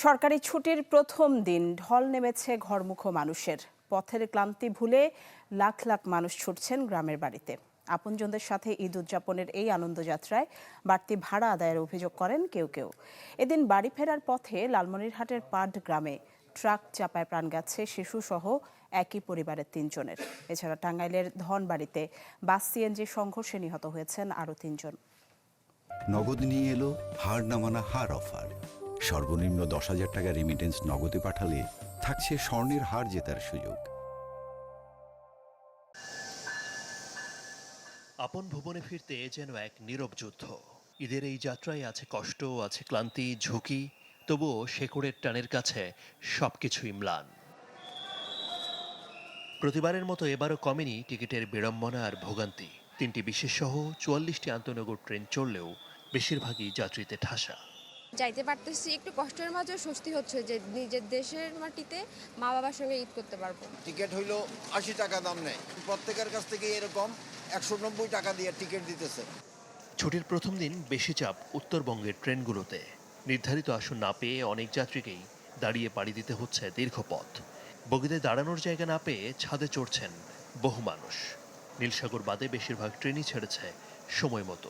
সরকারি ছুটির প্রথম দিন ঢল নেমেছে ঘরমুখো মানুষের। পথের ক্লান্তি ভুলে লাখ লাখ মানুষ ছুটছেন গ্রামের বাড়িতে। আপনজনদের সাথে ঈদ উদযাপনের এই আনন্দযাত্রায় বাড়তি ভাড়া আদায়ের অভিযোগ করেন কেউ কেউ। এদিন বাড়ি ফেরার পথে লালমনিরহাটের পাড গ্রামে ট্রাক চাপায় প্রাণ গেছে শিশুসহ একই পরিবারের ৩ জনের। এছাড়া টাঙ্গাইলের ধনবাড়িতে বাস সিএনজি সংঘর্ষে নিহত হয়েছেন আরও ৩ জন। নগদ নিয়ে এলো হার না মানা হার অফার। সর্বনিম্ন 10,000 টাকা রেমিটেন্স নগদে পাঠালে থাকছে স্বর্ণের হার জেতার সুযোগ। আপন ভুবনে ফিরতে যেন এক নীরব যুদ্ধ। ঈদের এই যাত্রায় আছে কষ্ট, আছে ক্লান্তি, ঝুঁকি, তবুও শেকড়ের টানের কাছে সবকিছুই ম্লান। প্রতিবারের মতো এবারও কমেনি টিকিটের বিড়ম্বনা আর ভোগান্তি। 3টি বিশেষ সহ 44টি আন্তনগর ট্রেন চললেও বেশিরভাগই যাত্রীতে ঠাসা। যাইতে পারতেছি, একটু কষ্টের মাঝেও স্বস্তি হচ্ছে যে নিজের দেশের মাটিতে মা বাবার সঙ্গে ঈদ করতে পারবো। টিকিট হইলো 80 টাকা দাম নেয়, প্রত্যেকের কাছ থেকে এরকম 190 টাকা দিয়ে টিকিট দিতেছে। ছুটির প্রথম দিন বেশি চাপ উত্তরবঙ্গের ট্রেনগুলোতে। নির্ধারিত আসন না পেয়ে অনেক যাত্রীকেই দাঁড়িয়ে পাড়ি দিতে হচ্ছে দীর্ঘ পথ। বগিতে দাঁড়ানোর জায়গা না পেয়ে ছাদে চড়ছেন বহু মানুষ। নীলসাগর বাদে বেশিরভাগ ট্রেনই ছেড়েছে সময় মতো।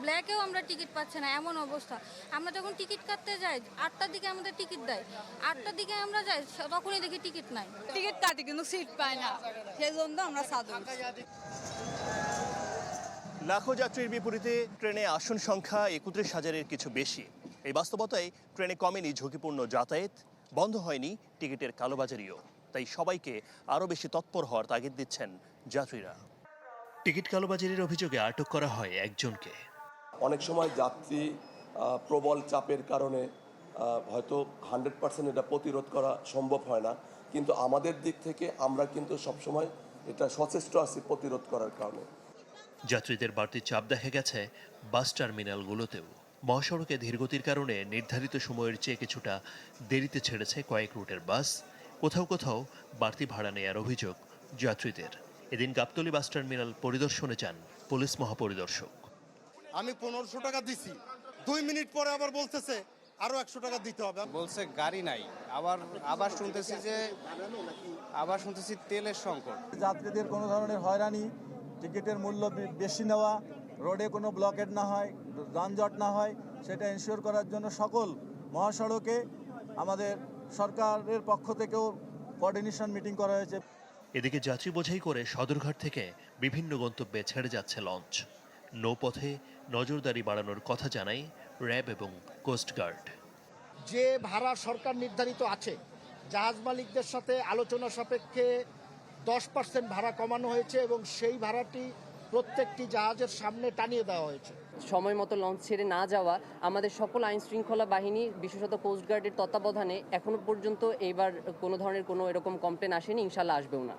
ব্ল্যাকেও আমরা টিকিট পাচ্ছি না, এমন অবস্থা। আমরা যখন টিকিট কাটতে যাই 8টার দিকে আমাদের টিকিট দেয়, 8টার দিকে আমরা যাই তখনই দেখি টিকিট নাই। টিকিট কাটি কিন্তু সিট পাই না, সেই জন্য আমরা সাধু। লাখো যাত্রীর বিপরীতে ট্রেনে আসন সংখ্যা 31,000-এর কিছু বেশি। এই বাস্তবতায় ট্রেনে কমেনি ঝুঁকিপূর্ণ যাতায়াত, বন্ধ হয়নি টিকিটের কালোবাজারিও। তাই সবাইকে আরও বেশি তৎপর হওয়ার তাগিদ দিচ্ছেন যাত্রীরা। টিকিট কালোবাজারির অভিযোগে আটক করা হয় একজনকে। অনেক সময় যাত্রী প্রবল চাপের কারণে হয়তো 100% এটা প্রতিরোধ করা সম্ভব হয় না, কিন্তু আমাদের দিক থেকে আমরা কিন্তু সবসময় এটা সচেষ্ট আছি প্রতিরোধ করার কারণে। যাত্রীদের বাড়তি চাপ দেখা গেছে বাস টার্মিনালগুলোতেও। মহাসড়কে ধীরগতির কারণে নির্ধারিত সময়ের চেয়ে কিছুটা দেরিতে ছেড়েছে কয়েক রুটের বাস। কোথাও কোথাও বাড়তি ভাড়া নেয়ার অভিযোগ যাত্রীদের। এদিন গাবতলী বাস টার্মিনাল পরিদর্শনে যান পুলিশ মহাপরিদর্শক। আমি 1500 টাকা দিছি, 2 মিনিট পরে আবার বলতেছে আরো 100 টাকা দিতে হবে। বলছে গাড়ি নাই, আবার শুনতেছি তেলের সংকট। যাত্রীদের কোনো ধরনের হয়রানি, টিকিটের মূল্য বেশি নেওয়া, রোডে কোনো ব্লকেট না হয়, যানজট না হয়, সেটা এনশিওর করার জন্য সকল মহাসড়কে আমাদের সরকারের পক্ষ থেকেও কোঅর্ডিনেশন মিটিং করা হয়েছে। এদিকে যাত্রী বোঝাই করে সদরঘাট থেকে বিভিন্ন গন্তব্যে ছেড়ে যাচ্ছে লঞ্চ। নৌপথে নজরদারি বাড়ানোর কথা জানায় র্যাব এবং কোস্টগার্ড। যে ভাড়া সরকার নির্ধারিত আছে, জাহাজ মালিকদের সাথে আলোচনা সাপেক্ষে 10% ভাড়া কমানো হয়েছে এবং সেই ভাড়াটি প্রত্যেকটি জাহাজের সামনে টানিয়ে দেওয়া হয়েছে। সময় মতো লঞ্চ ছেড়ে না যাওয়া, আমাদের সকল আইন শৃঙ্খলা বাহিনী বিশেষত কোস্টগার্ডের তত্ত্বাবধানে এখনো পর্যন্ত এইবার কোনো ধরনের কোনো এরকম কমপ্লেন আসেনি, ইনশাল্লাহ আসবেও না।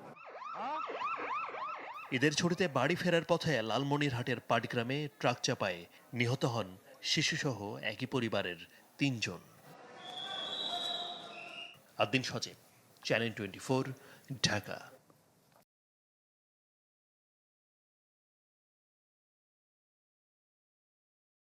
ঈদের ছুটিতে বাড়ি ফেরার পথে লালমনিরহাটের পাটগ্রামে ট্রাক চাপায় নিহত হন শিশুসহ একই পরিবারের 3 জন। আদ্দিন সজীব, চ্যানেল 24, ঢাকা।